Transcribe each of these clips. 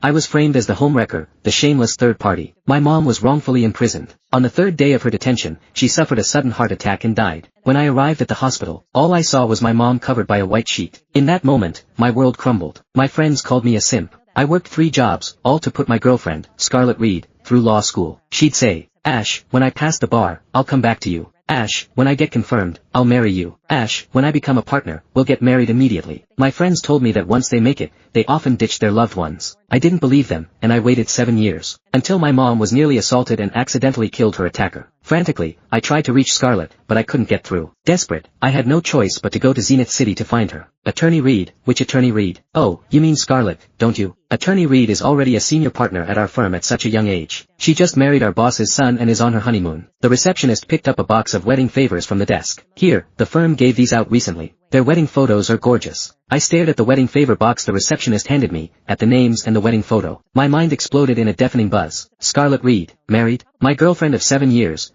I was framed as the homewrecker, the shameless third party. My mom was wrongfully imprisoned. On the third day of her detention, she suffered a sudden heart attack and died. When I arrived at the hospital, all I saw was my mom covered by a white sheet. In that moment, my world crumbled. My friends called me a simp. I worked 3 jobs, all to put my girlfriend, Scarlett Reed, through law school. She'd say, "Ash, when I pass the bar, I'll come back to you. Ash, when I get confirmed, I'll marry you. Ash, when I become a partner, we'll get married immediately." My friends told me that once they make it, they often ditch their loved ones. I didn't believe them, and I waited 7 years. Until my mom was nearly assaulted and accidentally killed her attacker. Frantically, I tried to reach Scarlett, but I couldn't get through. Desperate, I had no choice but to go to Zenith City to find her. Attorney Reed, which Attorney Reed? Oh, you mean Scarlett, don't you? Attorney Reed is already a senior partner at our firm at such a young age. She just married our boss's son and is on her honeymoon. The receptionist picked up a box of wedding favors from the desk. Here, the firm gave these out recently. Their wedding photos are gorgeous. I stared at the wedding favor box the receptionist handed me, at the names and the wedding photo. My mind exploded in a deafening buzz. Scarlett Reed, married? My girlfriend of 7 years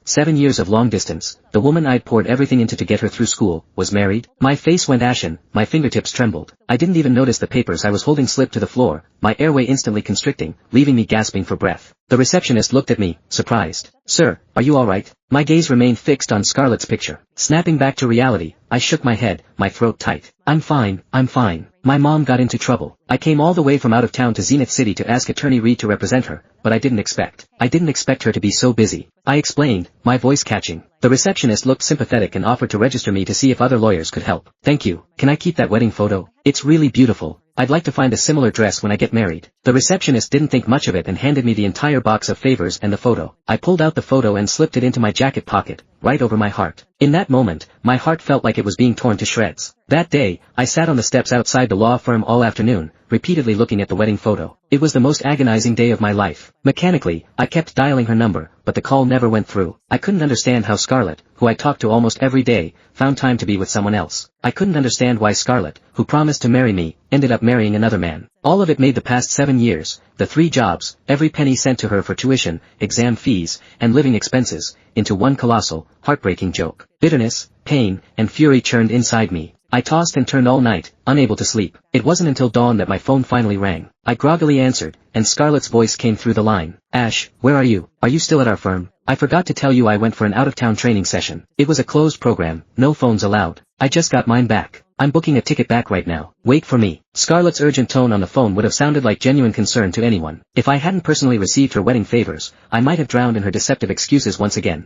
of long distance, the woman I'd poured everything into to get her through school, was married? My face went ashen, my fingertips trembled. I didn't even notice the papers I was holding slip to the floor, my airway instantly constricting, leaving me gasping for breath. The receptionist looked at me, surprised. "Sir, are you alright?" My gaze remained fixed on Scarlett's picture. Snapping back to reality, I shook my head, my throat tight. I'm fine. My mom got into trouble. I came all the way from out of town to Zenith City to ask Attorney Reed to represent her, but I didn't expect her to be so busy. I explained, my voice catching. The receptionist looked sympathetic and offered to register me to see if other lawyers could help. "Thank you. Can I keep that wedding photo? It's really beautiful. I'd like to find a similar dress when I get married." The receptionist didn't think much of it and handed me the entire box of favors and the photo. I pulled out the photo and slipped it into my jacket pocket, right over my heart. In that moment, my heart felt like it was being torn to shreds. That day, I sat on the steps outside the law firm all afternoon, repeatedly looking at the wedding photo. It was the most agonizing day of my life. Mechanically, I kept dialing her number, but the call never went through. I couldn't understand how Scarlett, who I talked to almost every day, found time to be with someone else. I couldn't understand why Scarlett, who promised to marry me, ended up marrying another man. All of it made the past 7 years, the 3 jobs, every penny sent to her for tuition, exam fees, and living expenses, into one colossal, heartbreaking joke. Bitterness, pain, and fury churned inside me. I tossed and turned all night, unable to sleep. It wasn't until dawn that my phone finally rang. I groggily answered, and Scarlett's voice came through the line. "Ash, where are you? Are you still at our firm? I forgot to tell you I went for an out-of-town training session. It was a closed program, no phones allowed. I just got mine back. I'm booking a ticket back right now. Wait for me." Scarlett's urgent tone on the phone would have sounded like genuine concern to anyone. If I hadn't personally received her wedding favors, I might have drowned in her deceptive excuses once again.